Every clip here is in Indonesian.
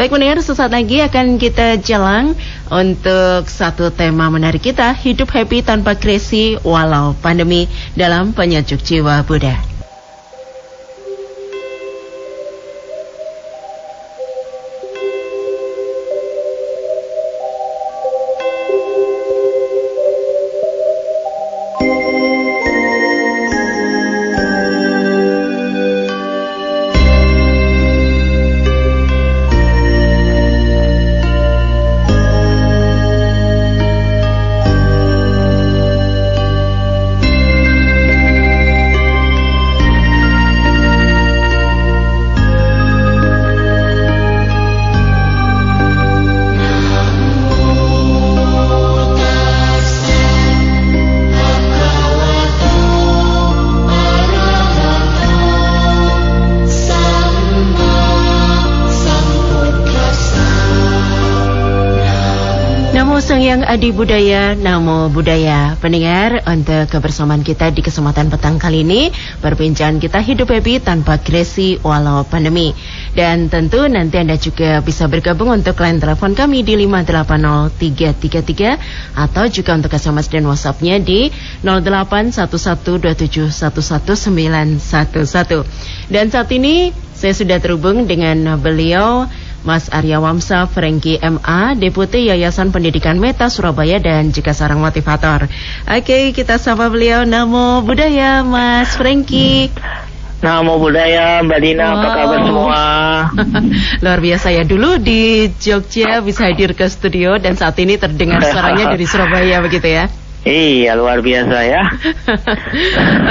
Baik pendengar, sesaat lagi akan kita jalan untuk satu tema menarik kita, hidup happy tanpa crazy walau pandemi dalam Penyejuk Jiwa Buddha. Sang Yang Adi Budaya, Namo Buddhaya. Pendengar, untuk kebersamaan kita di kesempatan petang kali ini, perbincangan kita hidup happy tanpa crazy walau pandemi. Dan tentu nanti Anda juga bisa bergabung untuk line telepon kami di 580333 atau juga untuk SMS dan WhatsApp-nya di 0811271111. Dan saat ini saya sudah terhubung dengan beliau, Mas Arya Wamsa Franky MA, Deputi Yayasan Pendidikan Meta Surabaya dan juga seorang motivator. Oke, kita sapa beliau. Namo Buddhaya, Mas Franky. Namo Buddhaya, Mbak Dina, apa kabar semua? Luar biasa ya, dulu di Jogja bisa hadir ke studio dan saat ini terdengar suaranya dari Surabaya begitu ya? Iya, luar biasa ya.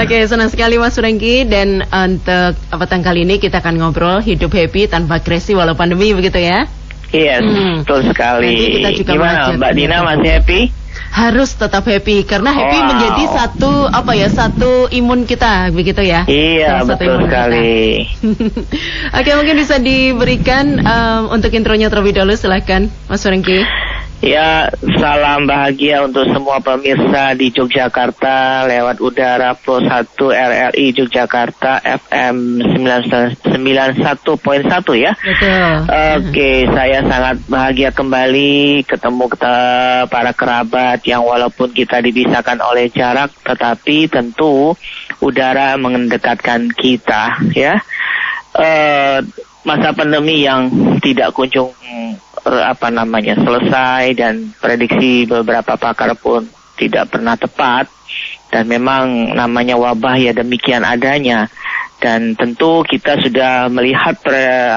Oke, senang sekali Mas Franky. Dan untuk petang kali ini kita akan ngobrol hidup happy tanpa crazy walau pandemi begitu ya? Yes, betul sekali. Nanti kita juga gimana Mbak Dina, masih happy? Harus tetap happy karena happy menjadi satu imun kita begitu ya? Iya, betul sekali. Oke, mungkin bisa diberikan untuk intronya terlebih dahulu, silahkan Mas Franky. Ya, salam bahagia untuk semua pemirsa di Yogyakarta lewat udara Pro 1 RRI Yogyakarta FM 91.1 ya. Betul. Oke, saya sangat bahagia kembali ketemu para kerabat yang walaupun kita dipisahkan oleh jarak, tetapi tentu udara mendekatkan kita ya. Masa pandemi yang tidak kunjung selesai dan prediksi beberapa pakar pun tidak pernah tepat, dan memang namanya wabah ya demikian adanya. Dan tentu kita sudah melihat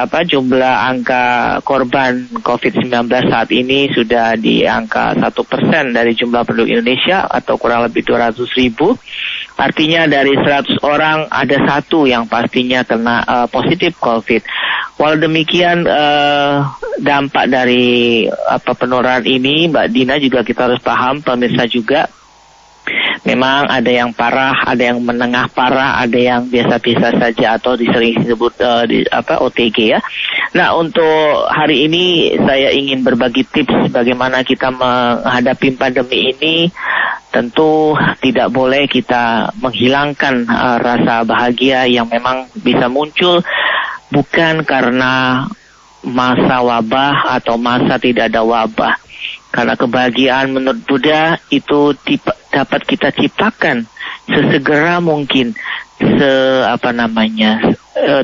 jumlah angka korban COVID-19 saat ini sudah di angka 1% dari jumlah penduduk Indonesia atau kurang lebih 200.000. Artinya dari 100 orang ada satu yang pastinya kena positif COVID. Walau demikian dampak dari penularan ini, Mbak Dina, juga kita harus paham, pemirsa juga. Memang ada yang parah, ada yang menengah parah, ada yang biasa-biasa saja atau sering disebut OTG ya. Nah, untuk hari ini saya ingin berbagi tips bagaimana kita menghadapi pandemi ini. Tentu tidak boleh kita menghilangkan rasa bahagia yang memang bisa muncul bukan karena masa wabah atau masa tidak ada wabah. Karena kebahagiaan menurut Buddha itu dapat kita ciptakan sesegera mungkin,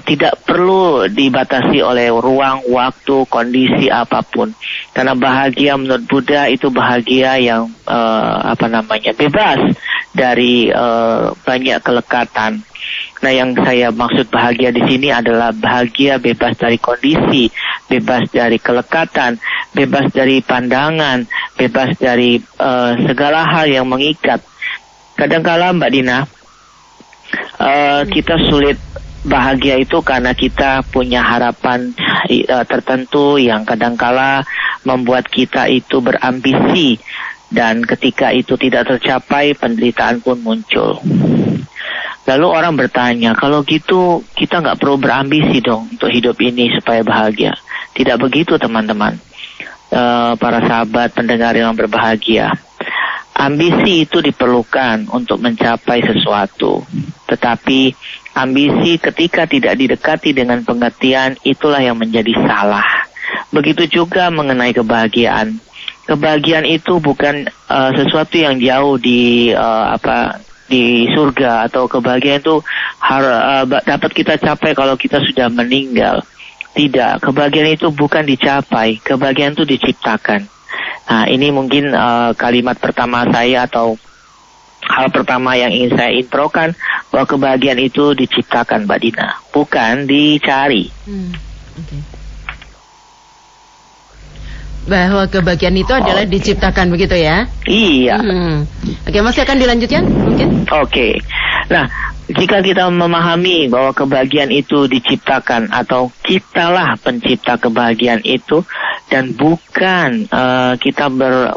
tidak perlu dibatasi oleh ruang, waktu, kondisi apapun. Karena bahagia menurut Buddha itu bahagia yang bebas dari banyak kelekatan. Nah, yang saya maksud bahagia di sini adalah bahagia bebas dari kondisi, bebas dari kelekatan, bebas dari pandangan, bebas dari segala hal yang mengikat. Kadangkala Mbak Dina, kita sulit bahagia itu karena kita punya harapan tertentu yang kadangkala membuat kita itu berambisi, dan ketika itu tidak tercapai, penderitaan pun muncul. Lalu orang bertanya, kalau gitu kita nggak perlu berambisi dong untuk hidup ini supaya bahagia. Tidak begitu teman-teman, para sahabat pendengar yang berbahagia. Ambisi itu diperlukan untuk mencapai sesuatu. Tetapi ambisi ketika tidak didekati dengan pengertian, itulah yang menjadi salah. Begitu juga mengenai kebahagiaan. Kebahagiaan itu bukan sesuatu yang jauh di di surga, atau kebahagiaan itu dapat kita capai kalau kita sudah meninggal. Tidak, kebahagiaan itu bukan dicapai, kebahagiaan itu diciptakan. Nah, ini mungkin kalimat pertama saya, atau hal pertama yang ingin saya introkan, bahwa kebahagiaan itu diciptakan, Mbak Dina, bukan dicari. Okay. Bahwa kebahagiaan itu adalah diciptakan, begitu ya? Iya. Oke, masih akan dilanjutkan mungkin? Oke. Nah, jika kita memahami bahwa kebahagiaan itu diciptakan, atau kitalah pencipta kebahagiaan itu, dan bukan kita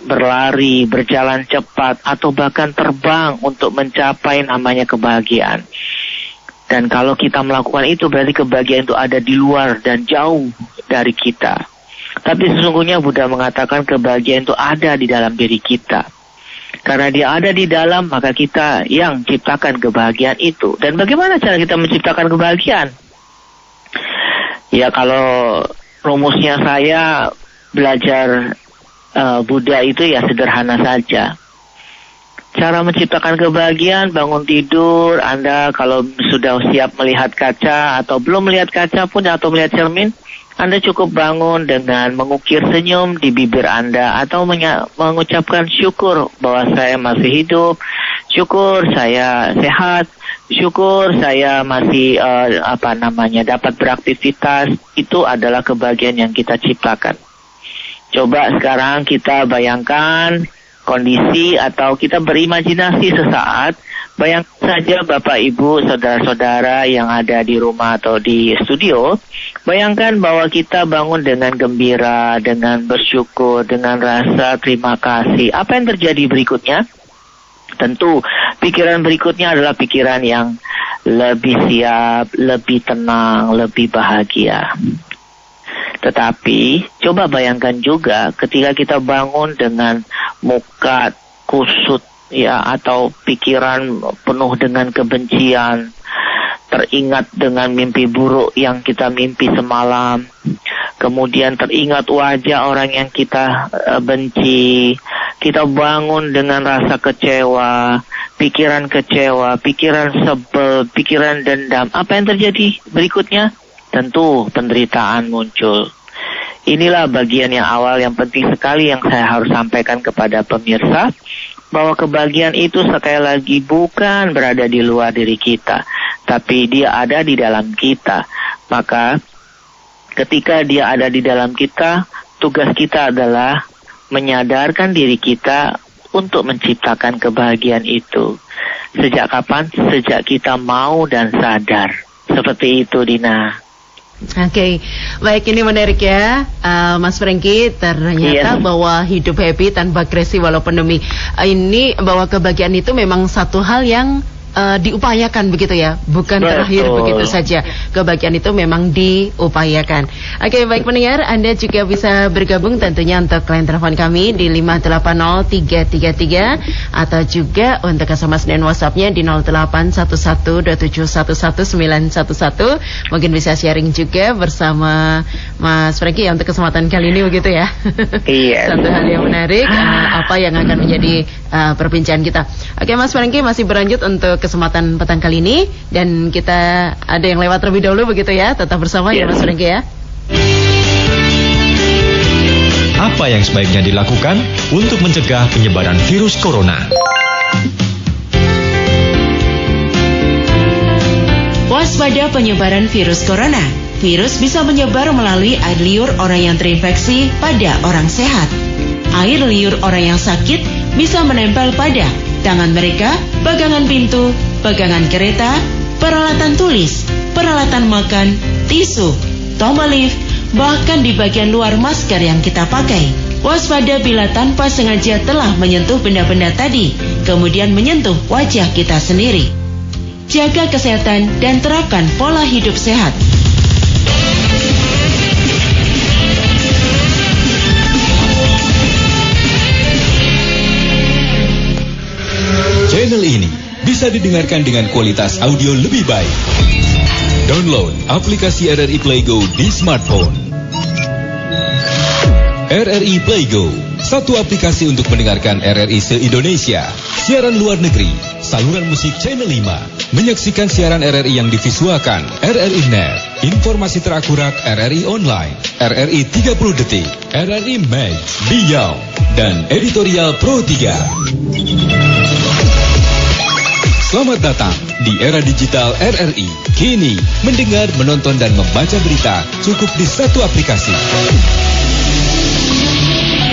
berlari, berjalan cepat, atau bahkan terbang untuk mencapai namanya kebahagiaan. Dan kalau kita melakukan itu, berarti kebahagiaan itu ada di luar dan jauh dari kita. Tapi sesungguhnya Buddha mengatakan kebahagiaan itu ada di dalam diri kita. Karena dia ada di dalam, maka kita yang ciptakan kebahagiaan itu. Dan bagaimana cara kita menciptakan kebahagiaan? Ya, kalau rumusnya saya belajar Buddha itu ya sederhana saja. Cara menciptakan kebahagiaan, bangun tidur, Anda kalau sudah siap melihat kaca atau belum melihat kaca pun atau melihat cermin, Anda cukup bangun dengan mengukir senyum di bibir Anda, atau mengucapkan syukur bahwa saya masih hidup, syukur saya sehat, syukur saya masih dapat beraktivitas. Itu adalah kebahagiaan yang kita ciptakan. Coba sekarang kita bayangkan kondisi, atau kita berimajinasi sesaat. Bayangkan saja Bapak, Ibu, saudara-saudara yang ada di rumah atau di studio. Bayangkan bahwa kita bangun dengan gembira, dengan bersyukur, dengan rasa terima kasih. Apa yang terjadi berikutnya? Tentu pikiran berikutnya adalah pikiran yang lebih siap, lebih tenang, lebih bahagia. Tetapi coba bayangkan juga ketika kita bangun dengan muka kusut, ya, atau pikiran penuh dengan kebencian, teringat dengan mimpi buruk yang kita mimpi semalam, kemudian teringat wajah orang yang kita benci, kita bangun dengan rasa kecewa, pikiran sebel, pikiran dendam. Apa yang terjadi berikutnya? Tentu penderitaan muncul. Inilah bagian yang awal yang penting sekali yang saya harus sampaikan kepada pemirsa, bahwa kebahagiaan itu sekali lagi bukan berada di luar diri kita, tapi dia ada di dalam kita. Maka ketika dia ada di dalam kita, tugas kita adalah menyadarkan diri kita untuk menciptakan kebahagiaan itu. Sejak kapan? Sejak kita mau dan sadar. Seperti itu, Dina. Oke, baik, ini menarik ya, Mas Franky. Ternyata bahwa hidup happy tanpa agresi walau pandemi, ini bahwa kebahagiaan itu memang satu hal yang diupayakan, begitu ya, bukan terakhir begitu saja. Kebahagiaan itu memang diupayakan. Oke, baik pendengar, Anda juga bisa bergabung tentunya untuk line telepon kami di 580333, atau juga untuk SMS dan WhatsApp-nya di 0811271111. Mungkin bisa sharing juga bersama Mas Franky ya untuk kesempatan kali ini, begitu ya. Iya. Satu hal yang menarik, apa yang akan menjadi perbincangan kita. Oke, Mas Franky masih berlanjut untuk kesempatan petang kali ini, dan kita ada yang lewat terlebih dahulu, begitu ya. Tetap bersama ya Mas Franky ya. Apa yang sebaiknya dilakukan untuk mencegah penyebaran virus corona? Waspada penyebaran virus corona. Virus bisa menyebar melalui air liur orang yang terinfeksi pada orang sehat. Air liur orang yang sakit bisa menempel pada tangan mereka, pegangan pintu, pegangan kereta, peralatan tulis, peralatan makan, tisu, tombol lift, bahkan di bagian luar masker yang kita pakai. Waspada bila tanpa sengaja telah menyentuh benda-benda tadi, kemudian menyentuh wajah kita sendiri. Jaga kesehatan dan terapkan pola hidup sehat. Channel ini bisa didengarkan dengan kualitas audio lebih baik. Download aplikasi RRI Play Go di smartphone. RRI Playgo, satu aplikasi untuk mendengarkan RRI se-Indonesia. Siaran luar negeri, saluran musik Channel 5, menyaksikan siaran RRI yang divisualkan, RRI Net, informasi terakurat RRI Online, RRI 30 Detik, RRI Max, Beyond, dan editorial Pro 3. Selamat datang di era digital RRI. Kini, mendengar, menonton, dan membaca berita cukup di satu aplikasi.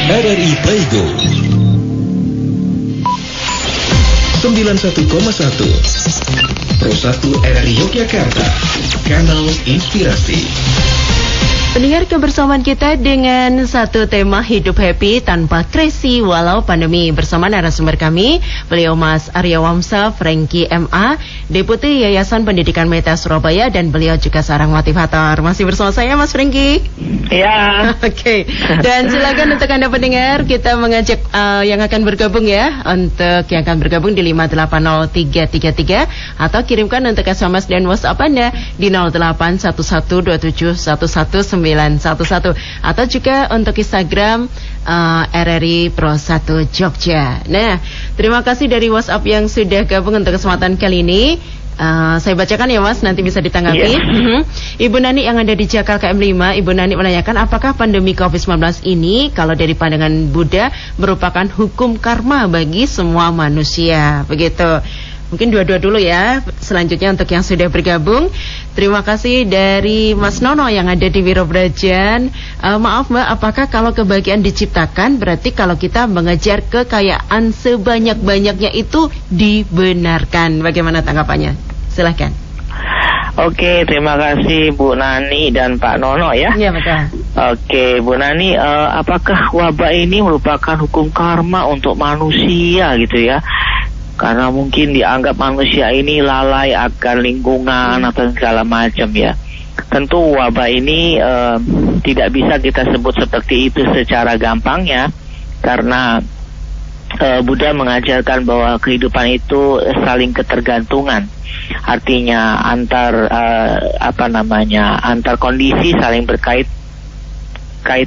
RRI Playgo 91,1 Pro 1 RRI Yogyakarta, kanal inspirasi. Pendengar, kebersamaan kita dengan satu tema hidup happy tanpa crazy walau pandemi, bersama narasumber kami, beliau Mas Arya Wamsa Franky MA, Deputi Yayasan Pendidikan Meta Surabaya, dan beliau juga seorang motivator. Masih bersama saya Mas Franky? Ya. Oke. Dan silakan untuk Anda pendengar, kita mengajak yang akan bergabung ya, untuk yang akan bergabung di 580-333, atau kirimkan untuk SMS dan WhatsApp Anda di 0811271111, atau juga untuk Instagram RRI Pro 1 Jogja. Nah, terima kasih dari WhatsApp yang sudah gabung untuk kesempatan kali ini. Saya bacakan ya Mas, nanti bisa ditanggapi. Ibu Nani yang ada di Jakarta KM5, Ibu Nani menanyakan, apakah pandemi COVID-19 ini kalau dari pandangan Buddha merupakan hukum karma bagi semua manusia? Begitu. Mungkin dua-dua dulu ya. Selanjutnya untuk yang sudah bergabung, terima kasih dari Mas Nono yang ada di Wirobrajan. Maaf Mbak, apakah kalau kebahagiaan diciptakan berarti kalau kita mengejar kekayaan sebanyak-banyaknya itu dibenarkan? Bagaimana tanggapannya? Silahkan. Oke, terima kasih Bu Nani dan Pak Nono ya. Iya, betul. Oke, Bu Nani, apakah wabah ini merupakan hukum karma untuk manusia gitu ya? Karena mungkin dianggap manusia ini lalai akan lingkungan atau segala macam ya. Tentu wabah ini tidak bisa kita sebut seperti itu secara gampangnya, karena Buddha mengajarkan bahwa kehidupan itu saling ketergantungan. Artinya antar antar kondisi saling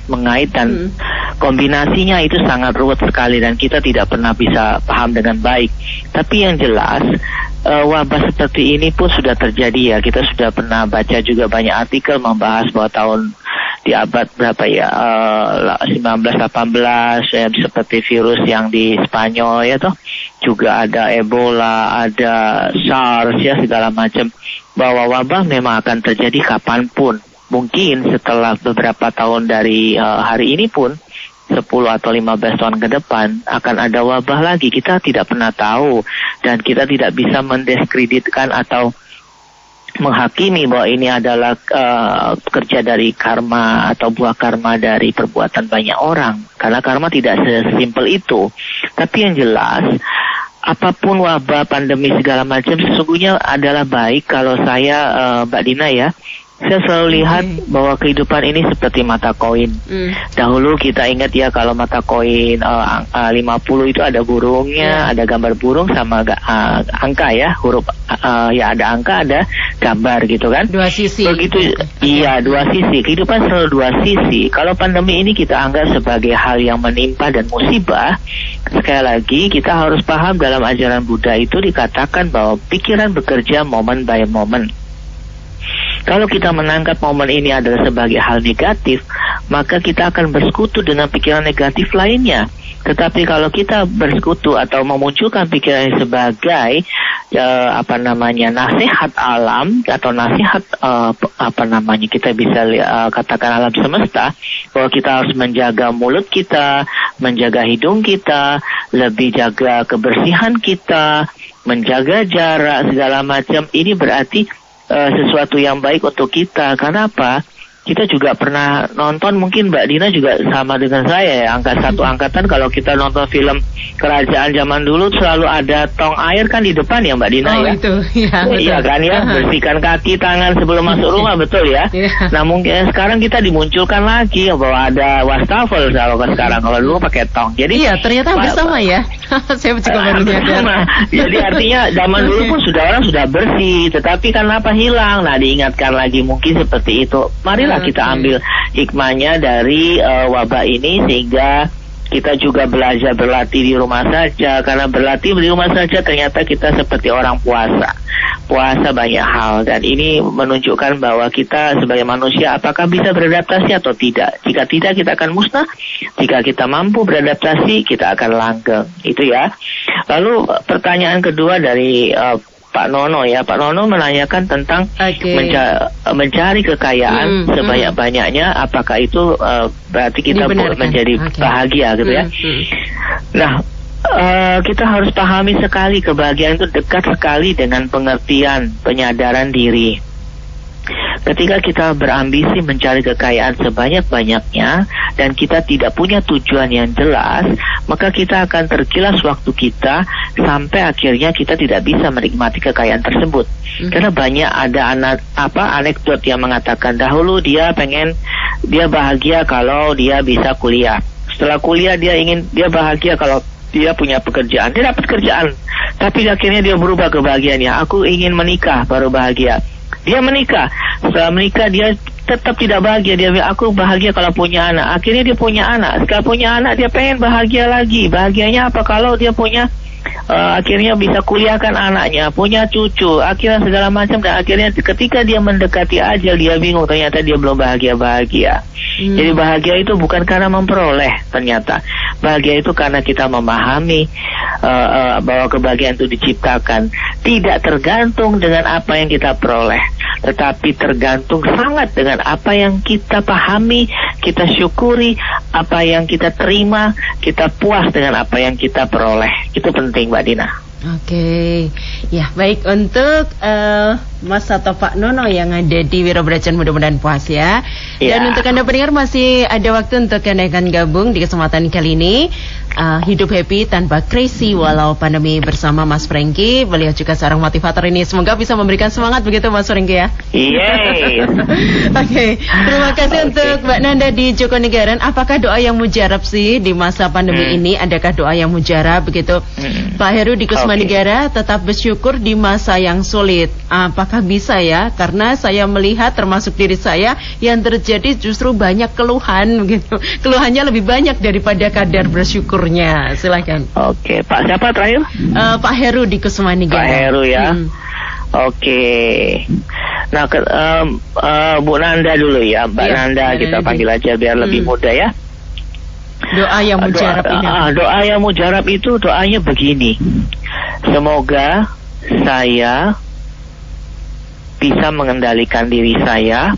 mengait dan kombinasinya itu sangat ruwet sekali dan kita tidak pernah bisa paham dengan baik. Tapi yang jelas wabah seperti ini pun sudah terjadi ya. Kita sudah pernah baca juga banyak artikel membahas bahwa tahun di abad berapa ya, 1918 ya, seperti virus yang di Spanyol ya toh, juga ada Ebola, ada SARS ya, segala macam. Bahwa wabah memang akan terjadi kapanpun. Mungkin setelah beberapa tahun dari hari ini pun, 10 atau 15 tahun ke depan akan ada wabah lagi. Kita tidak pernah tahu dan kita tidak bisa mendiskreditkan atau menghakimi bahwa ini adalah kerja dari karma atau buah karma dari perbuatan banyak orang. Karena karma tidak sesimpel itu. Tapi yang jelas, apapun wabah, pandemi segala macam sesungguhnya adalah baik. Kalau saya Mbak Dina ya, saya selalu lihat bahwa kehidupan ini seperti mata koin. Dahulu kita ingat ya, kalau mata koin 50 itu ada burungnya, ada gambar burung sama angka ya, huruf ya, ada angka, ada gambar gitu kan. Dua sisi. Begitu, iya, dua sisi. Kehidupan selalu dua sisi. Kalau pandemi ini kita anggap sebagai hal yang menimpa dan musibah, sekali lagi kita harus paham dalam ajaran Buddha itu dikatakan bahwa pikiran bekerja moment by moment. Kalau kita menangkap momen ini adalah sebagai hal negatif, maka kita akan bersekutu dengan pikiran negatif lainnya. Tetapi kalau kita bersekutu atau memunculkan pikiran ini sebagai nasihat alam atau nasihat kita bisa katakan alam semesta, bahwa kita harus menjaga mulut kita, menjaga hidung kita, lebih jaga kebersihan kita, menjaga jarak segala macam. Ini berarti sesuatu yang baik untuk kita. Karena apa? Kita juga pernah nonton, mungkin Mbak Dina juga sama dengan saya ya, satu angkatan kalau kita nonton film kerajaan zaman dulu selalu ada tong air kan di depan ya Mbak Dina ya. Itu, ya, iya kan ya, bersihkan kaki tangan sebelum masuk rumah, betul ya. Nah mungkin sekarang kita dimunculkan lagi bahwa ada wastafel kalau sekarang, kalau dulu pakai tong. Jadi iya, ternyata bersama ya. Saya juga baru nyadar. Jadi artinya zaman dulu pun orang sudah bersih, tetapi kan apa hilang. Nah diingatkan lagi mungkin seperti itu. Marilah Marilah kita ambil hikmahnya dari wabah ini, sehingga kita juga belajar berlatih di rumah saja. Karena berlatih di rumah saja ternyata kita seperti orang puasa banyak hal, dan ini menunjukkan bahwa kita sebagai manusia apakah bisa beradaptasi atau tidak. Jika tidak, kita akan musnah. Jika kita mampu beradaptasi, kita akan langgeng. Itu ya. Lalu pertanyaan kedua dari Pak Nono ya. Pak Nono menanyakan tentang mencari kekayaan sebanyak-banyaknya, apakah itu berarti kita menjadi bahagia gitu ya. Nah, kita harus pahami sekali kebahagiaan itu dekat sekali dengan pengertian penyadaran diri. Ketika kita berambisi mencari kekayaan sebanyak-banyaknya dan kita tidak punya tujuan yang jelas, maka kita akan tergilas waktu kita sampai akhirnya kita tidak bisa menikmati kekayaan tersebut. Karena banyak ada anekdot yang mengatakan dahulu dia bahagia kalau dia bisa kuliah. Setelah kuliah dia bahagia kalau dia punya pekerjaan. Dia dapat kerjaan, tapi akhirnya dia berubah kebahagiaannya. Aku ingin menikah baru bahagia. Dia menikah, setelah menikah dia tetap tidak bahagia. Dia bilang, aku bahagia kalau punya anak. Akhirnya dia punya anak. Setelah punya anak dia pengen bahagia lagi. Bahagianya apa? Kalau dia punya akhirnya bisa kuliahkan anaknya, punya cucu, akhirnya segala macam. Dan akhirnya ketika dia mendekati ajal, dia bingung, ternyata dia belum bahagia-bahagia. Jadi bahagia itu bukan karena memperoleh, ternyata bahagia itu karena kita memahami bahwa kebahagiaan itu diciptakan tidak tergantung dengan apa yang kita peroleh, tetapi tergantung sangat dengan apa yang kita pahami, kita syukuri, apa yang kita terima, kita puas dengan apa yang kita peroleh. Itu penting, Mbak Dina. Oke, ya baik untuk Mas atau Pak Nono yang ada di Wirobrajan, mudah-mudahan puas ya. Dan untuk Anda pendengar masih ada waktu untuk Anda akan gabung di kesempatan kali ini. Hidup happy tanpa crazy walau pandemi bersama Mas Franky. Beliau juga seorang motivator ini. Semoga bisa memberikan semangat begitu Mas Franky ya. Yes. Oke, terima kasih untuk Mbak Nanda di Jogonegaran. Apakah doa yang mujarab sih di masa pandemi ini? Adakah doa yang mujarab begitu? Pak Heru di Kusuma Negara, tetap bersyukur di masa yang sulit. Apakah bisa ya? Karena saya melihat termasuk diri saya yang terjadi justru banyak keluhan begitu. Keluhannya lebih banyak daripada kadar bersyukurnya. Silakan. Oke, Pak siapa terakhir? Pak Heru di Kusuma Negara. Pak Heru ya. Oke. Nah, Bu Nanda dulu ya, Mbak Nanda kita panggil aja biar lebih mudah ya. Doa yang mujarab ini. Doa yang mujarab itu doanya begini. Semoga saya bisa mengendalikan diri saya,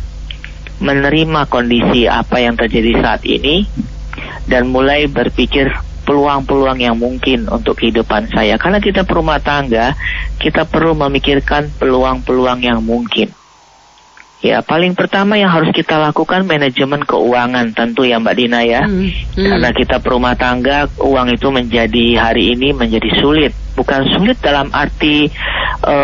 menerima kondisi apa yang terjadi saat ini, dan mulai berpikir peluang-peluang yang mungkin untuk kehidupan saya. Karena kita berumah tangga, kita perlu memikirkan peluang-peluang yang mungkin. Ya, paling pertama yang harus kita lakukan manajemen keuangan tentu ya Mbak Dina ya. Karena kita berumah tangga, uang itu hari ini menjadi sulit. Bukan sulit dalam arti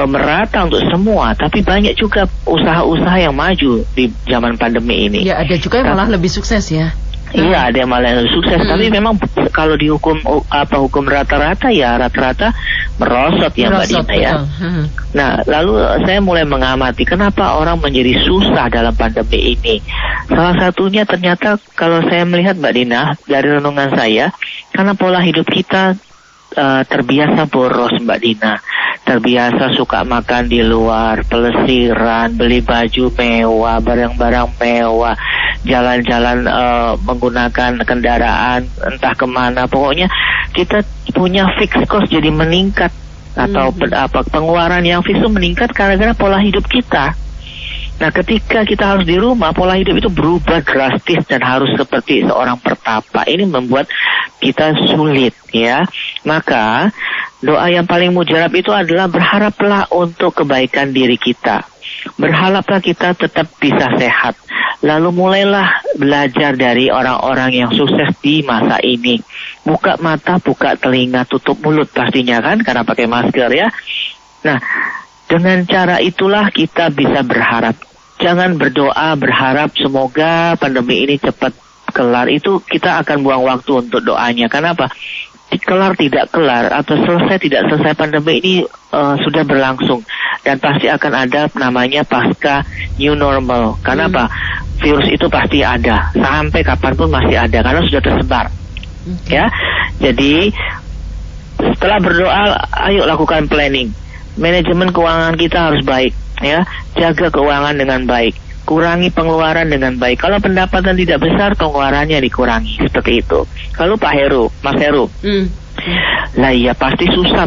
merata untuk semua, tapi banyak juga usaha-usaha yang maju di zaman pandemi ini. Ya, ada juga yang malah lebih sukses ya. Iya, ada yang malah yang sukses, tapi memang kalau dihukum hukum rata-rata ya rata-rata merosot ya Mbak Dina ya. Nah, lalu saya mulai mengamati kenapa orang menjadi susah dalam pandemi ini. Salah satunya ternyata kalau saya melihat Mbak Dina dari renungan saya, karena pola hidup kita terbiasa boros Mbak Dina, terbiasa suka makan di luar, pelesiran, beli baju mewah, barang-barang mewah, jalan-jalan menggunakan kendaraan entah kemana. Pokoknya kita punya fixed cost jadi meningkat, atau pengeluaran yang fix itu meningkat karena pola hidup kita. Nah, ketika kita harus di rumah, pola hidup itu berubah drastis dan harus seperti seorang pertapa. Ini membuat kita sulit ya. Maka doa yang paling mujarab itu adalah berharaplah untuk kebaikan diri kita. Berharaplah kita tetap bisa sehat. Lalu mulailah belajar dari orang-orang yang sukses di masa ini. Buka mata, buka telinga, tutup mulut pastinya kan, karena pakai masker ya. Nah, dengan cara itulah kita bisa berharap. Jangan berdoa berharap semoga pandemi ini cepat kelar. Itu kita akan buang waktu untuk doanya. Kenapa? kelar tidak kelar atau selesai tidak selesai pandemi ini sudah berlangsung, dan pasti akan ada namanya pasca new normal. Karena apa? Virus itu pasti ada sampai kapanpun masih ada karena sudah tersebar. Ya, jadi setelah berdoa, ayo lakukan planning. Manajemen keuangan kita harus baik, ya. Jaga keuangan dengan baik. Kurangi pengeluaran dengan baik. Kalau pendapatan tidak besar, pengeluarannya dikurangi. Seperti itu. Kalau Pak Heru, Mas Heru, lah iya pasti susah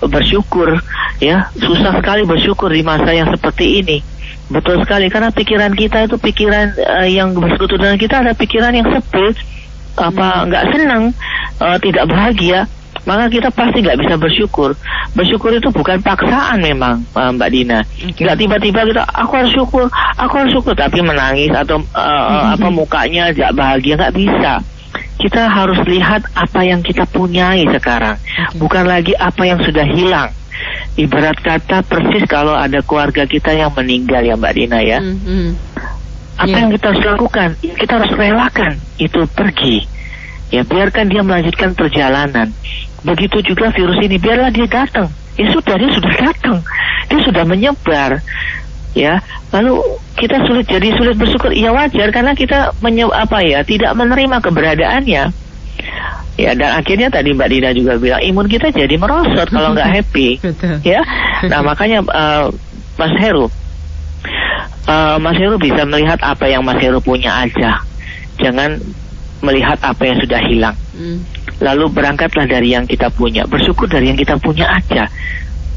bersyukur, ya. Susah sekali bersyukur di masa yang seperti ini. Betul sekali, karena pikiran kita itu pikiran yang bersekutu dengan kita ada pikiran yang sebel, nggak senang, tidak bahagia. Maka kita pasti nggak bisa bersyukur. Bersyukur itu bukan paksaan memang, Mbak Dina. Nggak tiba-tiba kita, aku harus syukur, tapi menangis atau mukanya nggak bahagia, nggak bisa. Kita harus lihat apa yang kita punyai sekarang, bukan lagi apa yang sudah hilang. Ibarat kata persis kalau ada keluarga kita yang meninggal, ya Mbak Dina, ya. Apa yang kita harus lakukan? Kita harus relakan itu pergi. Ya, biarkan dia melanjutkan perjalanan. Begitu juga virus ini, biarlah dia datang. Ya sudah, dia sudah datang. Dia sudah menyebar. Ya, lalu kita sulit bersyukur. Ya wajar, karena kita tidak menerima keberadaannya. Ya, dan akhirnya tadi Mbak Dina juga bilang imun kita jadi merosot kalau nggak happy. Ya, nah makanya Mas Heru bisa melihat apa yang Mas Heru punya aja. Jangan melihat apa yang sudah hilang. Lalu berangkatlah dari yang kita punya, bersyukur dari yang kita punya aja.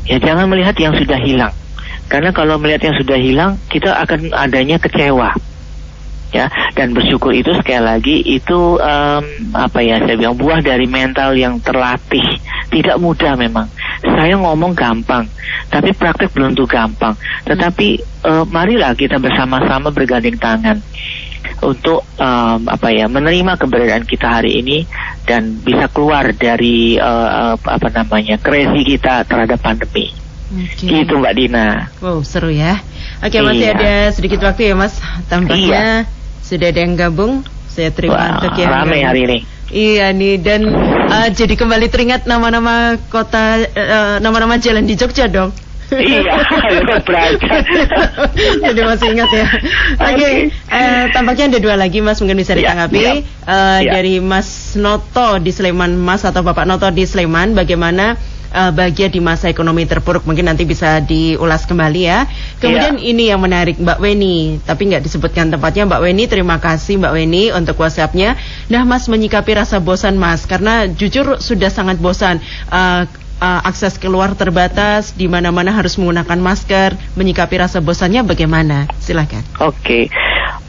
Ya, jangan melihat yang sudah hilang. Karena kalau melihat yang sudah hilang, kita akan adanya kecewa. Ya, dan bersyukur itu sekali lagi itu saya bilang buah dari mental yang terlatih. Tidak mudah memang. Saya ngomong gampang, tapi praktek belum tentu gampang. Tetapi marilah kita bersama-sama bergandeng tangan untuk menerima keberadaan kita hari ini dan bisa keluar dari crazy kita terhadap pandemi. Gitu Mbak Dina. Wow, seru ya. Oke, masih ada sedikit waktu ya Mas. Tampaknya sudah ada yang gabung. Saya terima untuk yang ramai hari ini. Iya nih, dan jadi kembali teringat nama-nama kota, nama-nama jalan di Jogja dong. Iya, belajar. Jadi masih ingat ya. Oke, tampaknya ada dua lagi Mas, mungkin bisa ditanggapi. Dari Mas Noto di Sleman, Mas atau Bapak Noto di Sleman, bagaimana bahagia di masa ekonomi terpuruk, mungkin nanti bisa diulas kembali ya. Kemudian ini yang menarik Mbak Weni, tapi nggak disebutkan tempatnya. Mbak Weni, terima kasih Mbak Weni untuk WhatsApp-nya. Nah Mas, menyikapi rasa bosan Mas, karena jujur sudah sangat bosan. Akses keluar terbatas, di mana-mana harus menggunakan masker. Menyikapi rasa bosannya bagaimana? Silakan. Oke,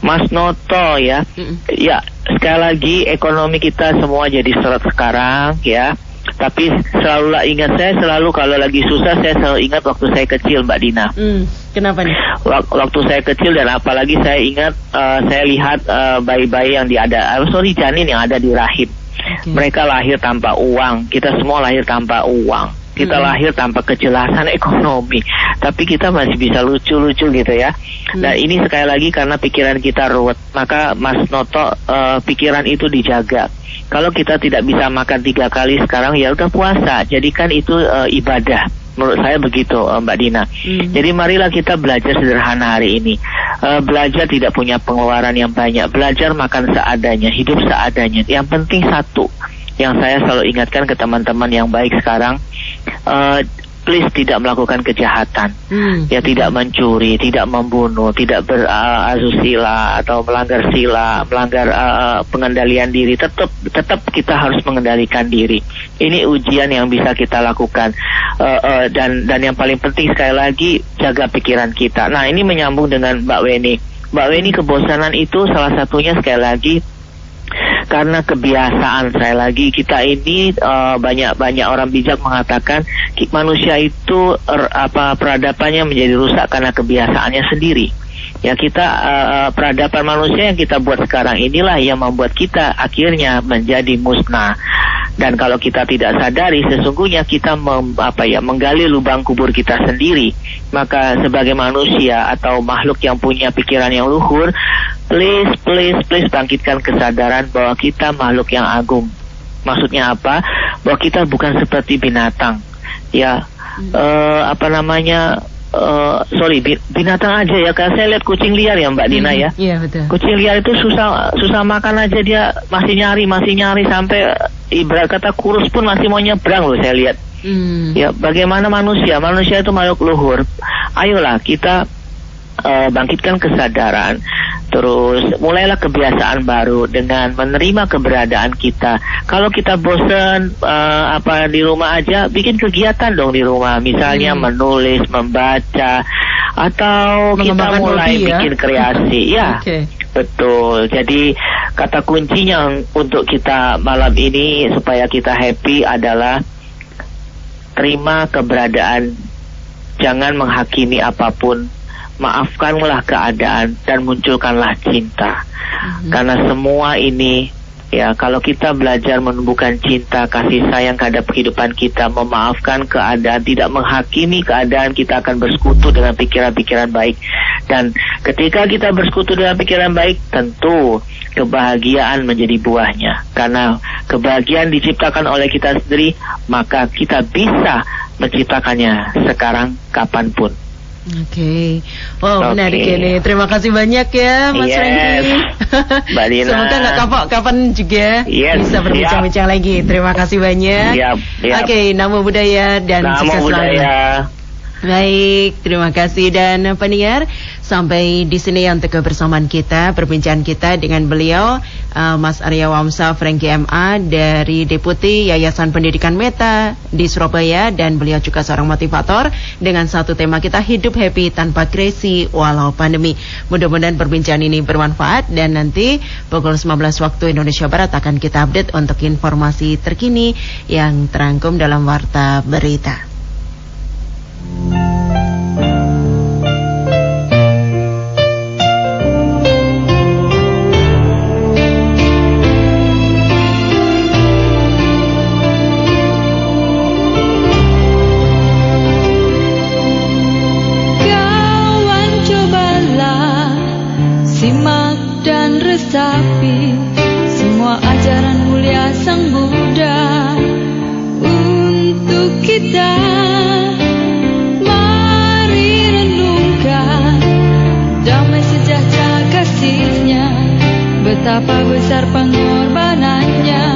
Mas Noto ya. Ya, sekali lagi ekonomi kita semua jadi seret sekarang ya. Tapi selalulah ingat, saya selalu kalau lagi susah saya selalu ingat waktu saya kecil Mbak Dina. Kenapa nih? Waktu saya kecil, dan apalagi saya ingat saya lihat bayi-bayi yang janin yang ada di rahim. Mereka lahir tanpa uang. Kita semua lahir tanpa uang. Kita lahir tanpa kejelasan ekonomi. Tapi kita masih bisa lucu-lucu gitu ya. Nah ini sekali lagi karena pikiran kita ruwet. Maka Mas Noto, pikiran itu dijaga. Kalau kita tidak bisa makan 3 kali sekarang, ya udah puasa. Jadikan itu ibadah. Menurut saya begitu Mbak Dina. Jadi marilah kita belajar sederhana hari ini. Belajar tidak punya pengeluaran yang banyak. Belajar makan seadanya, hidup seadanya. Yang penting satu, yang saya selalu ingatkan ke teman-teman yang baik sekarang, please tidak melakukan kejahatan. Ya, tidak mencuri, tidak membunuh, tidak berasusila atau melanggar sila, melanggar pengendalian diri. Tetap kita harus mengendalikan diri. Ini ujian yang bisa kita lakukan. Dan yang paling penting sekali lagi, jaga pikiran kita. Nah, ini menyambung dengan Mbak Weni. Mbak Weni, kebosanan itu salah satunya sekali lagi karena kebiasaan. Saya lagi, kita ini banyak orang bijak mengatakan manusia itu peradabannya menjadi rusak karena kebiasaannya sendiri. Ya, kita peradaban manusia yang kita buat sekarang inilah yang membuat kita akhirnya menjadi musnah. Dan kalau kita tidak sadari, sesungguhnya kita menggali lubang kubur kita sendiri. Maka sebagai manusia atau makhluk yang punya pikiran yang luhur, please bangkitkan kesadaran bahwa kita makhluk yang agung. Maksudnya apa? bahwa kita bukan seperti binatang, ya. Binatang aja ya. Karena saya lihat kucing liar ya Mbak Dina ya. Iya betul. Kucing liar itu susah makan aja, dia masih nyari sampai ibarat kata kurus pun masih mau nyebrang loh saya lihat. Ya, bagaimana manusia itu makhluk luhur. Ayolah kita bangkitkan kesadaran, terus mulailah kebiasaan baru dengan menerima keberadaan kita. Kalau kita bosan di rumah aja, bikin kegiatan dong di rumah, misalnya menulis, membaca, atau kita mulai bikin kreasi. Ya, betul. Jadi kata kuncinya untuk kita malam ini supaya kita happy adalah terima keberadaan, jangan menghakimi apapun, maafkanlah keadaan dan munculkanlah cinta. Karena semua ini ya, kalau kita belajar menumbuhkan cinta, kasih sayang terhadap kehidupan kita, memaafkan keadaan, tidak menghakimi keadaan, kita akan bersekutu dengan pikiran-pikiran baik. Dan ketika kita bersekutu dengan pikiran baik, tentu kebahagiaan menjadi buahnya. Karena kebahagiaan diciptakan oleh kita sendiri, maka kita bisa menciptakannya sekarang kapanpun. Oke. Wow, menarik ini. Terima kasih banyak ya Mas Franky. Mbak Dina. Semoga nggak kapan juga bisa berbincang-bincang lagi. Terima kasih banyak. Oke, Namo Buddhaya dan sukses selalu. Baik, terima kasih. Dan pendengar, sampai di sini untuk kebersamaan kita, perbincangan kita dengan beliau, Mas Arya Wamsa Franky MA dari Deputi Yayasan Pendidikan Meta di Surabaya, dan beliau juga seorang motivator dengan satu tema kita, hidup happy tanpa krisi walau pandemi. Mudah-mudahan perbincangan ini bermanfaat, dan nanti pukul 19 waktu Indonesia Barat akan kita update untuk informasi terkini yang terangkum dalam Warta Berita. Simak dan resapi semua ajaran mulia Sang Buddha untuk kita. Mari renungkan damai sejahtera kasih-Nya, betapa besar pengorbanannya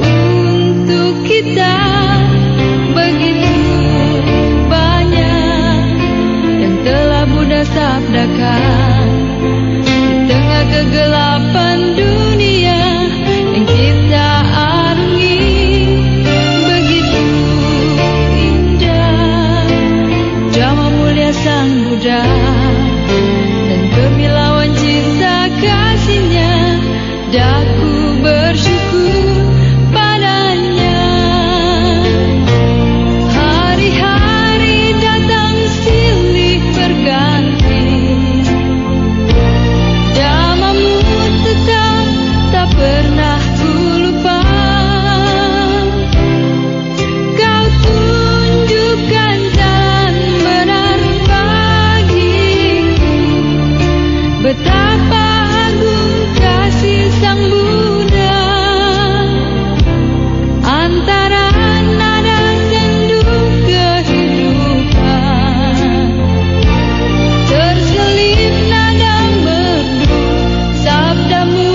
untuk kita. Begitu banyak yang telah Buddha sabdakan kegelapan dunia yang kita arungi. Begitu indah Dhamma mulia Sang Buddha dan kemilauan cinta kasih-Nya, daku bersyukur padanya. Hari-hari datang silih berganti, tak pernah ku lupa. Kau tunjukkan jalan benar bagiku, betapa agung kasih Sang Buddha. Antara nada sendu kehidupan terselip nada merdu sabdamu.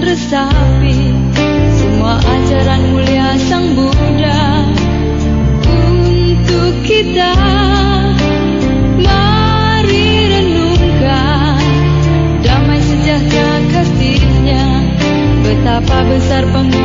Resapi semua ajaran mulia Sang Buddha untuk kita. Mari renungkan damai sejahtera kasih-Nya, betapa besar pengorbanan